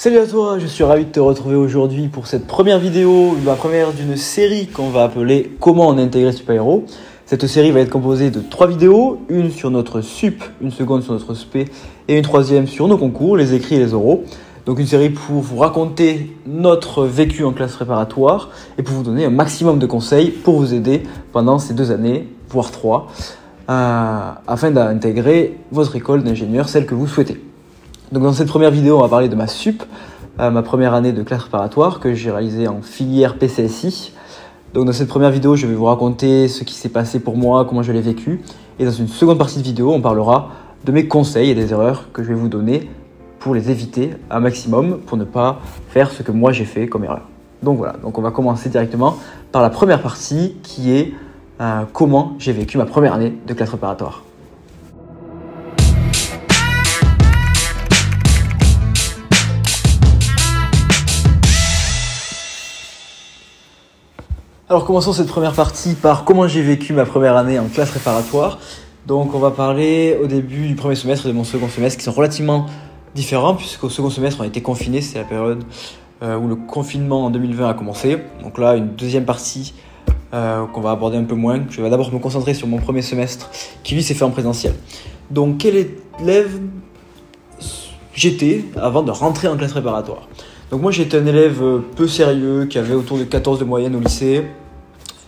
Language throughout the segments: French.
Salut à toi, je suis ravi de te retrouver aujourd'hui pour cette première vidéo, la première d'une série qu'on va appeler Comment on a intégré Super Hero. Cette série va être composée de 3 vidéos, une sur notre sup, une seconde sur notre spé et une troisième sur nos concours, les écrits et les oraux. Donc une série pour vous raconter notre vécu en classe préparatoire et pour vous donner un maximum de conseils pour vous aider pendant ces 2 années, voire 3, afin d'intégrer votre école d'ingénieur, celle que vous souhaitez. Donc dans cette première vidéo, on va parler de ma sup, ma première année de classe préparatoire que j'ai réalisée en filière PCSI. Donc dans cette première vidéo, je vais vous raconter ce qui s'est passé pour moi, comment je l'ai vécu. Et dans une seconde partie de vidéo, on parlera de mes conseils et des erreurs que je vais vous donner pour les éviter un maximum, pour ne pas faire ce que moi j'ai fait comme erreur. Donc voilà, donc on va commencer directement par la première partie qui est comment j'ai vécu ma première année de classe préparatoire. Alors commençons cette première partie par comment j'ai vécu ma première année en classe préparatoire. Donc on va parler au début du premier semestre et de mon second semestre qui sont relativement différents puisqu'au second semestre on a été confinés, c'est la période où le confinement en 2020 a commencé. Donc là une deuxième partie qu'on va aborder un peu moins. Je vais d'abord me concentrer sur mon premier semestre qui lui s'est fait en présentiel. Donc quel élève j'étais avant de rentrer en classe préparatoire? Donc moi j'étais un élève peu sérieux qui avait autour de 14 de moyenne au lycée.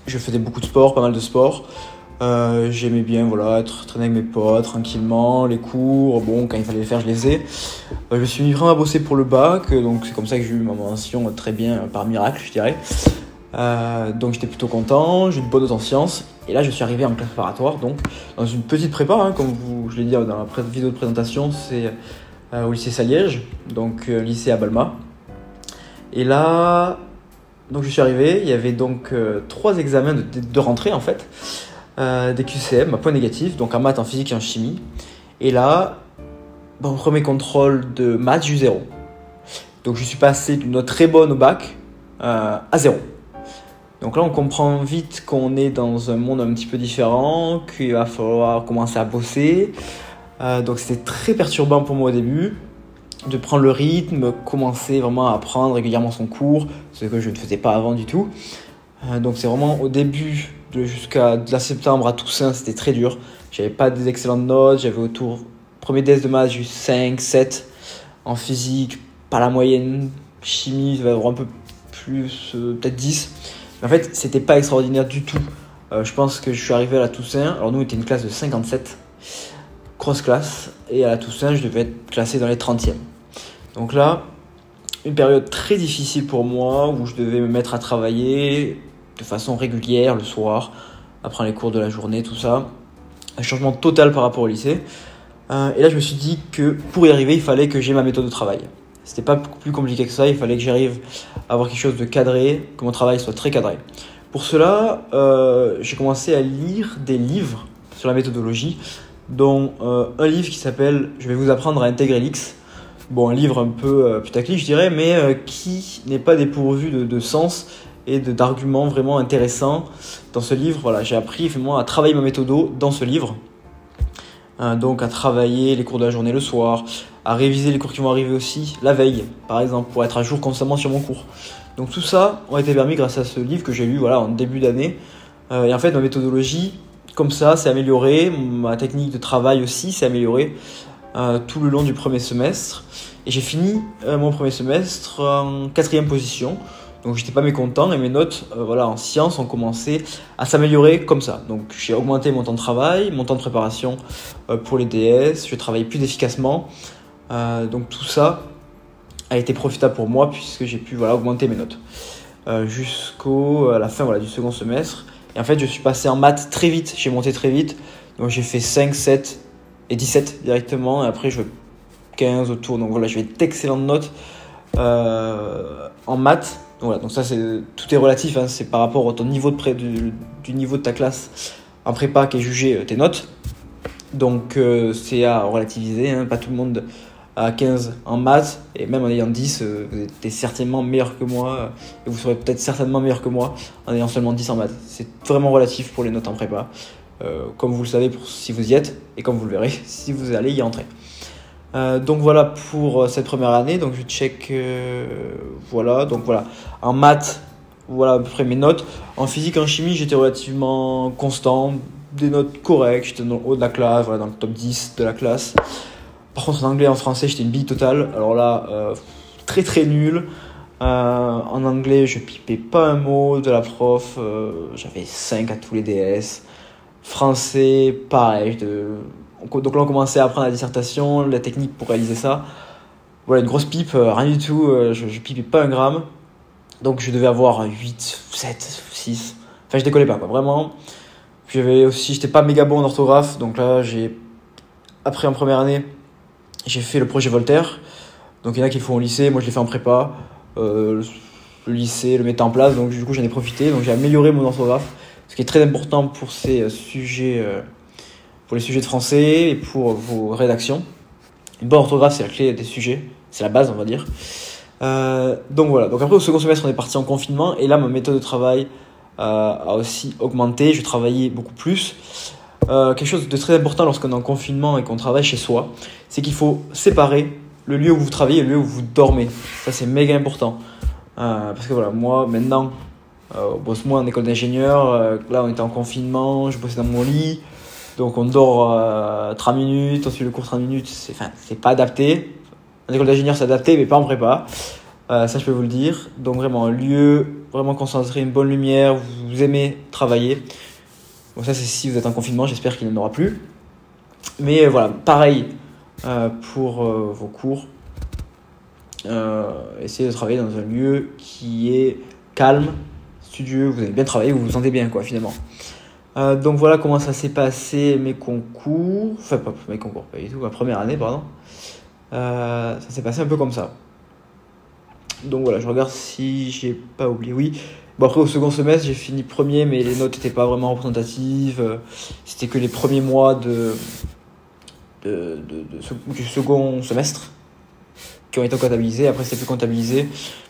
Je faisais beaucoup de sport, pas mal de sport. J'aimais bien traîner avec mes potes tranquillement, les cours, bon quand il fallait les faire je les faisais. Je me suis mis vraiment à bosser pour le bac, donc c'est comme ça que j'ai eu ma mention très bien par miracle je dirais. Donc j'étais plutôt content, j'ai eu de bonnes notes en sciences. Et là je suis arrivé en classe préparatoire, donc dans une petite prépa, comme je l'ai dit dans la vidéo de présentation, c'est au lycée Saliège, donc lycée à Balma. Et là, donc je suis arrivé, il y avait donc 3 examens de rentrée en fait, des QCM à points négatifs, donc en maths, en physique et en chimie. Et là, mon premier contrôle de maths, j'ai eu 0. Donc je suis passé d'une note très bonne au bac à 0. Donc là on comprend vite qu'on est dans un monde un petit peu différent, qu'il va falloir commencer à bosser. Donc c'était très perturbant pour moi au début de prendre le rythme, commencer vraiment à apprendre régulièrement son cours, ce que je ne faisais pas avant du tout. Donc c'est vraiment au début, jusqu'à de la septembre à Toussaint, c'était très dur. J'avais pas des excellentes notes, j'avais autour, premier DS de maths, j'ai eu 5, 7. En physique, pas la moyenne. Chimie, ça va avoir un peu plus, peut-être 10. Mais en fait, c'était pas extraordinaire du tout. Je pense que je suis arrivé à la Toussaint, alors nous on était une classe de 57, grosse classe, et à la Toussaint, je devais être classé dans les 30e. Donc là, une période très difficile pour moi où je devais me mettre à travailler de façon régulière le soir, après les cours de la journée, tout ça. Un changement total par rapport au lycée. Et là, je me suis dit que pour y arriver, il fallait que j'ai ma méthode de travail. C'était pas plus compliqué que ça, il fallait que j'arrive à avoir quelque chose de cadré, que mon travail soit très cadré. Pour cela, j'ai commencé à lire des livres sur la méthodologie, dont un livre qui s'appelle « Je vais vous apprendre à intégrer l'X ». Bon, un livre un peu putaclic, je dirais, mais qui n'est pas dépourvu de sens et d'arguments vraiment intéressants. Dans ce livre, voilà, j'ai appris vraiment à travailler ma méthodo dans ce livre. Donc à travailler les cours de la journée le soir, à réviser les cours qui vont arriver aussi la veille, par exemple, pour être à jour constamment sur mon cours. Donc tout ça a été permis grâce à ce livre que j'ai lu en début d'année. Et en fait, ma méthodologie, comme ça, s'est améliorée. Ma technique de travail aussi s'est améliorée tout le long du premier semestre. Et j'ai fini mon premier semestre en 4e position. Donc j'étais pas mécontent et mes notes en sciences ont commencé à s'améliorer comme ça. Donc j'ai augmenté mon temps de travail, mon temps de préparation pour les DS, je travaillais plus efficacement. Donc tout ça a été profitable pour moi puisque j'ai pu augmenter mes notes jusqu'à la fin du second semestre. Et en fait je suis passé en maths très vite, j'ai monté très vite. Donc j'ai fait 5, 7 et 17 directement et après je 15 autour. Donc voilà, j'ai d'excellentes notes en maths. Donc ça, tout est relatif, hein, c'est par rapport au ton niveau du niveau de ta classe en prépa qui est jugé tes notes. Donc c'est à relativiser, hein, pas tout le monde a 15 en maths, et même en ayant 10, vous êtes certainement meilleur que moi, et vous serez peut-être certainement meilleur que moi en ayant seulement 10 en maths. C'est vraiment relatif pour les notes en prépa, comme vous le savez si vous y êtes, et comme vous le verrez si vous allez y entrer. Donc voilà pour cette première année. Donc je check, voilà. Donc voilà, en maths, voilà à peu près mes notes. En physique, en chimie, j'étais relativement constant, des notes correctes. J'étais dans le haut de la classe, voilà, dans le top 10 de la classe. Par contre, en anglais et en français, j'étais une bille totale. Alors là, très très nul. En anglais, je pipais pas un mot de la prof. J'avais 5 à tous les DS. Français, pareil. Donc là, on commençait à apprendre la dissertation, la technique pour réaliser ça. Voilà, une grosse pipe, rien du tout. Je pipais pas un gramme. Donc je devais avoir 8, 7, 6. Enfin, je décollais pas, quoi, vraiment. Puis j'étais pas méga bon en orthographe. Donc là, après en première année, j'ai fait le projet Voltaire. Donc il y en a qui le font au lycée, moi je l'ai fait en prépa. Le lycée le mettait en place, donc du coup j'en ai profité. Donc j'ai amélioré mon orthographe, ce qui est très important pour ces sujets, pour les sujets de français et pour vos rédactions. Une bonne orthographe, c'est la clé des sujets, c'est la base, on va dire. Donc voilà. Donc après au second semestre, on est parti en confinement et là ma méthode de travail a aussi augmenté. Je travaillais beaucoup plus. Quelque chose de très important lorsqu'on est en confinement et qu'on travaille chez soi, c'est qu'il faut séparer le lieu où vous travaillez et le lieu où vous dormez. Ça, c'est méga important. Parce que voilà, moi, maintenant, on bosse moins en école d'ingénieur. Là, on était en confinement, je bossais dans mon lit. Donc, on dort 30 minutes, on suit le cours 30 minutes. C'est pas adapté. En école d'ingénieur, c'est adapté, mais pas en prépa. Ça, je peux vous le dire. Donc, vraiment, un lieu vraiment concentré, une bonne lumière, vous aimez travailler. Bon, ça, c'est si vous êtes en confinement, j'espère qu'il n'y en aura plus. Mais voilà, pareil pour vos cours. Essayez de travailler dans un lieu qui est calme, studieux, vous avez bien travaillé, vous vous sentez bien, quoi, finalement. Donc voilà comment ça s'est passé mes concours. Enfin, pas mes concours, pas du tout, ma première année, pardon. Ça s'est passé un peu comme ça. Donc voilà, je regarde si j'ai pas oublié. Oui. Bon, après, au second semestre, j'ai fini premier, mais les notes n'étaient pas vraiment représentatives. C'était que les premiers mois du second semestre qui ont été comptabilisés. Après, c'était plus comptabilisé.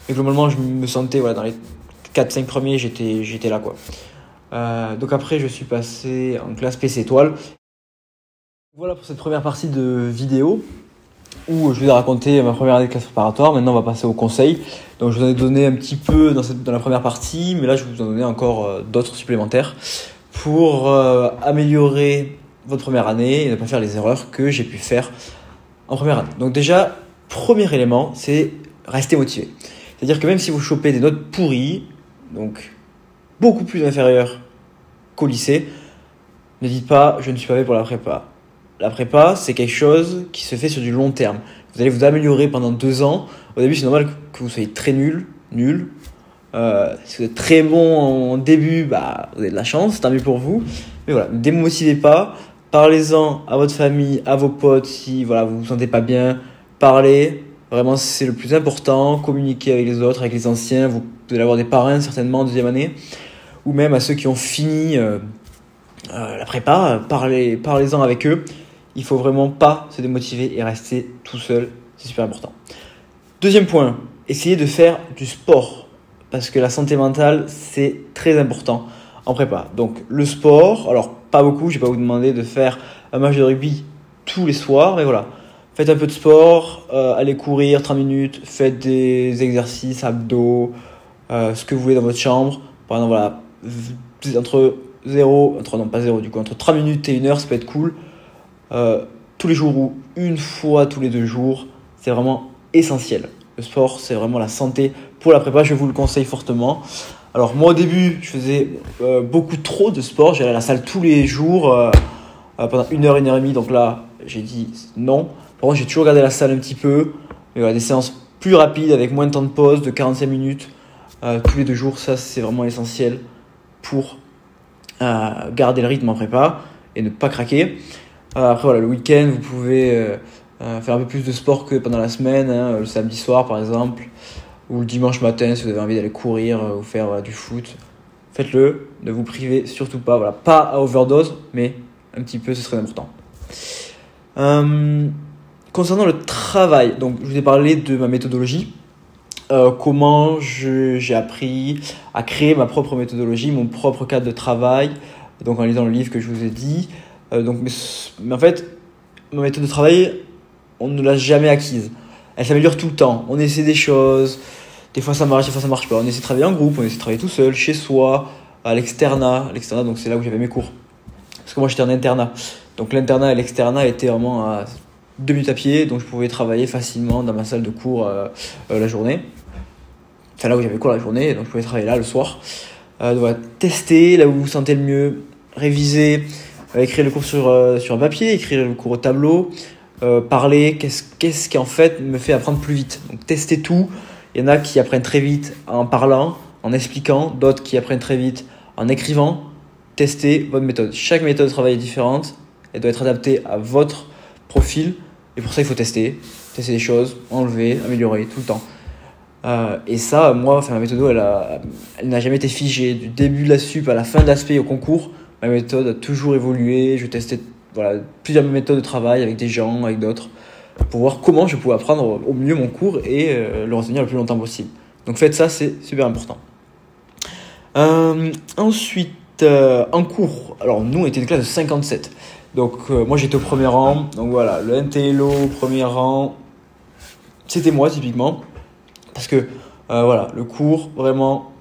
Mais globalement, je me sentais, voilà, dans les 4-5 premiers, j'étais là, quoi. Donc après, je suis passé en classe PC étoile. Voilà pour cette première partie de vidéo où je vous ai raconté ma première année de classe préparatoire. Maintenant, on va passer au conseil. Donc, je vous en ai donné un petit peu dans la première partie, mais là, je vais vous en donner encore d'autres supplémentaires pour améliorer votre première année et ne pas faire les erreurs que j'ai pu faire en première année. Donc déjà, premier élément, c'est rester motivé. C'est-à-dire que même si vous chopez des notes pourries, donc beaucoup plus inférieures qu'au lycée, ne dites pas « je ne suis pas fait pour la prépa ». La prépa, c'est quelque chose qui se fait sur du long terme. Vous allez vous améliorer pendant 2 ans. Au début, c'est normal que vous soyez très nul. Si vous êtes très bon en début, bah, vous avez de la chance, tant mieux pour vous. Mais voilà, ne démotivez pas. Parlez-en à votre famille, à vos potes si voilà, vous vous sentez pas bien. Parlez, vraiment c'est le plus important. Communiquez avec les autres, avec les anciens. Vous allez avoir des parrains certainement en deuxième année. Ou même à ceux qui ont fini la prépa, parlez-en avec eux. Il faut vraiment pas se démotiver et rester tout seul, c'est super important. Deuxième point, essayez de faire du sport parce que la santé mentale, c'est très important en prépa. Donc le sport, alors pas beaucoup, je vais pas vous demander de faire un match de rugby tous les soirs, mais voilà. Faites un peu de sport, allez courir 30 minutes, faites des exercices, abdos, ce que vous voulez dans votre chambre. Par exemple, voilà, entre 30 minutes et 1 heure, ça peut être cool. Tous les jours ou une fois tous les 2 jours, c'est vraiment essentiel. Le sport, c'est vraiment la santé pour la prépa, je vous le conseille fortement. Alors moi au début, je faisais beaucoup trop de sport, j'allais à la salle tous les jours pendant 1 heure, 1 heure et demie, donc là j'ai dit non. Par contre j'ai toujours gardé la salle un petit peu, mais voilà, des séances plus rapides avec moins de temps de pause, de 45 minutes tous les 2 jours, ça c'est vraiment essentiel pour garder le rythme en prépa et ne pas craquer. Après voilà, le week-end vous pouvez faire un peu plus de sport que pendant la semaine, hein, le samedi soir par exemple, ou le dimanche matin si vous avez envie d'aller courir ou faire du foot. Faites-le, ne vous privez surtout pas, voilà, pas à overdose, mais un petit peu, ce serait important. Concernant le travail, donc je vous ai parlé de ma méthodologie, comment j'ai appris à créer ma propre méthodologie, mon propre cadre de travail, donc en lisant le livre que je vous ai dit. Mais en fait, ma méthode de travail, on ne l'a jamais acquise. Elle s'améliore tout le temps. On essaie des choses. Des fois ça marche, des fois ça marche pas. On essaie de travailler en groupe, on essaie de travailler tout seul, chez soi, à l'externat. L'externat, donc c'est là où j'avais mes cours. Parce que moi j'étais en internat. Donc l'internat et l'externat étaient vraiment à 2 minutes à pied. Donc je pouvais travailler facilement dans ma salle de cours la journée. C'est là où j'avais cours la journée. Donc je pouvais travailler là le soir. Donc voilà, tester là où vous vous sentez le mieux. Réviser. Écrire le cours sur un papier. Écrire le cours au tableau. Parler. Qu'est-ce qui en fait me fait apprendre plus vite. Donc tester tout. Il y en a qui apprennent très vite en parlant, en expliquant. D'autres qui apprennent très vite en écrivant. Testez votre méthode. Chaque méthode de travail est différente. Elle doit être adaptée à votre profil. Et pour ça, il faut tester. Tester des choses, enlever, améliorer tout le temps. Et ça, moi, ma méthode, elle n'a jamais été figée. Du début de la sup à la fin de l'aspect au concours, ma méthode a toujours évolué. Je testais plusieurs méthodes de travail avec des gens, avec d'autres, pour voir comment je pouvais apprendre au mieux mon cours et le retenir le plus longtemps possible. Donc faites ça, c'est super important. Ensuite, en cours, alors nous on était une classe de 57. Donc moi j'étais au premier rang. Donc voilà, le NTLO au premier rang, c'était moi typiquement. Parce que voilà, le cours, vraiment,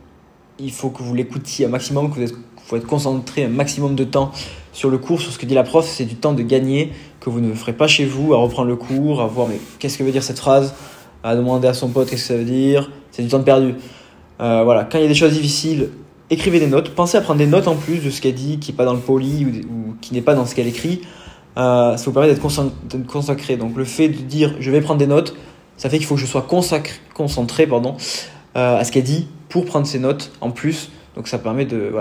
il faut que vous l'écoutiez un maximum, que vous faut être concentré un maximum de temps sur le cours, sur ce que dit la prof. C'est du temps de gagner que vous ne ferez pas chez vous, à reprendre le cours, à voir mais qu'est-ce que veut dire cette phrase, à demander à son pote qu'est-ce que ça veut dire. C'est du temps de perdu. Voilà, quand il y a des choses difficiles, écrivez des notes. Pensez à prendre des notes en plus de ce qu'elle dit, qui n'est pas dans le poly ou qui n'est pas dans ce qu'elle écrit. Ça vous permet d'être consacré. Donc le fait de dire je vais prendre des notes, ça fait qu'il faut que je sois concentré à ce qu'elle dit pour prendre ces notes en plus. Donc ça permet de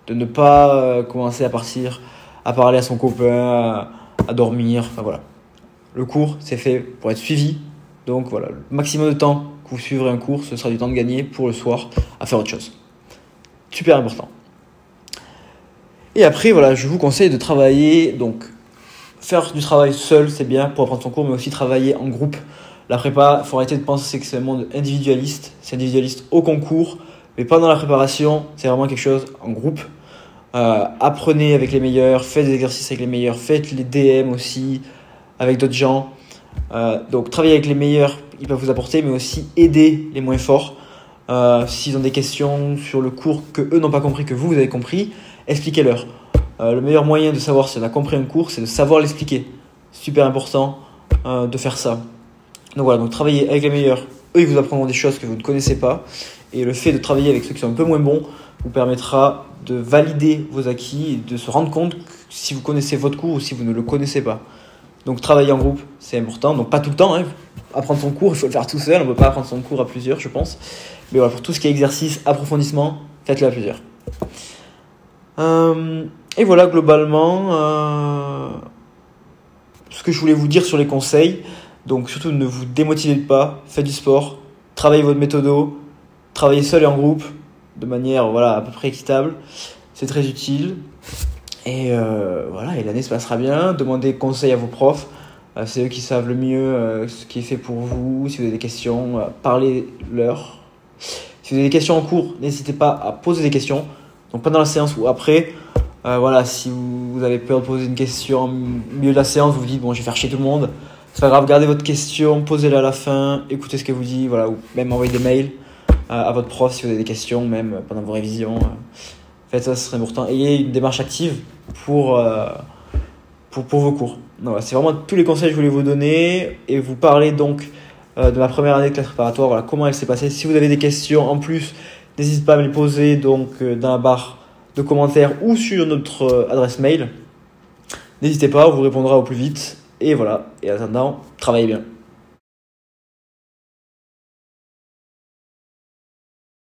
ne pas commencer à partir à parler à son copain, à dormir. Enfin, voilà. Le cours, c'est fait pour être suivi. Donc voilà, le maximum de temps que vous suivrez un cours, ce sera du temps de gagner pour le soir à faire autre chose. Super important. Et après, voilà, je vous conseille de travailler. Donc, faire du travail seul, c'est bien pour apprendre son cours, mais aussi travailler en groupe. La prépa, il faut arrêter de penser que c'est un monde individualiste. C'est individualiste au concours, mais pendant la préparation, c'est vraiment quelque chose en groupe. Apprenez avec les meilleurs, faites des exercices avec les meilleurs, faites les DM aussi avec d'autres gens. Donc travailler avec les meilleurs, ils peuvent vous apporter, mais aussi aider les moins forts. S'ils ont des questions sur le cours que eux n'ont pas compris, que vous avez compris, expliquez-leur. Le meilleur moyen de savoir si on a compris un cours, c'est de savoir l'expliquer. Super important de faire ça. Donc voilà, donc travailler avec les meilleurs, eux ils vous apprendront des choses que vous ne connaissez pas. Et le fait de travailler avec ceux qui sont un peu moins bons vous permettra de valider vos acquis et de se rendre compte si vous connaissez votre cours ou si vous ne le connaissez pas. Donc travailler en groupe, c'est important. Donc pas tout le temps, hein. Apprendre son cours, il faut le faire tout seul. On ne peut pas apprendre son cours à plusieurs, je pense. Mais voilà, pour tout ce qui est exercice, approfondissement, faites-le à plusieurs. Et voilà, globalement, ce que je voulais vous dire sur les conseils. Donc surtout, ne vous démotivez pas, faites du sport, travaillez votre méthodo, travaillez seul et en groupe, de manière à peu près équitable. C'est très utile. Et voilà, et l'année se passera bien. Demandez conseil à vos profs. C'est eux qui savent le mieux ce qui est fait pour vous. Si vous avez des questions, parlez-leur. Si vous avez des questions en cours, n'hésitez pas à poser des questions. Donc pendant la séance ou après, si vous avez peur de poser une question au milieu de la séance, vous vous dites bon, je vais faire chier tout le monde. C'est pas grave, gardez votre question, posez-la à la fin, écoutez ce qu'elle vous dit, ou même envoyez des mails à votre prof si vous avez des questions, même pendant vos révisions. Faites ça, ce serait important. Ayez une démarche active pour vos cours. Donc, c'est vraiment tous les conseils que je voulais vous donner et vous parler donc de ma première année de classe préparatoire, comment elle s'est passée. Si vous avez des questions en plus, n'hésitez pas à me les poser donc, dans la barre de commentaires ou sur notre adresse mail. N'hésitez pas, on vous répondra au plus vite. Et voilà, et en attendant, travaillez bien.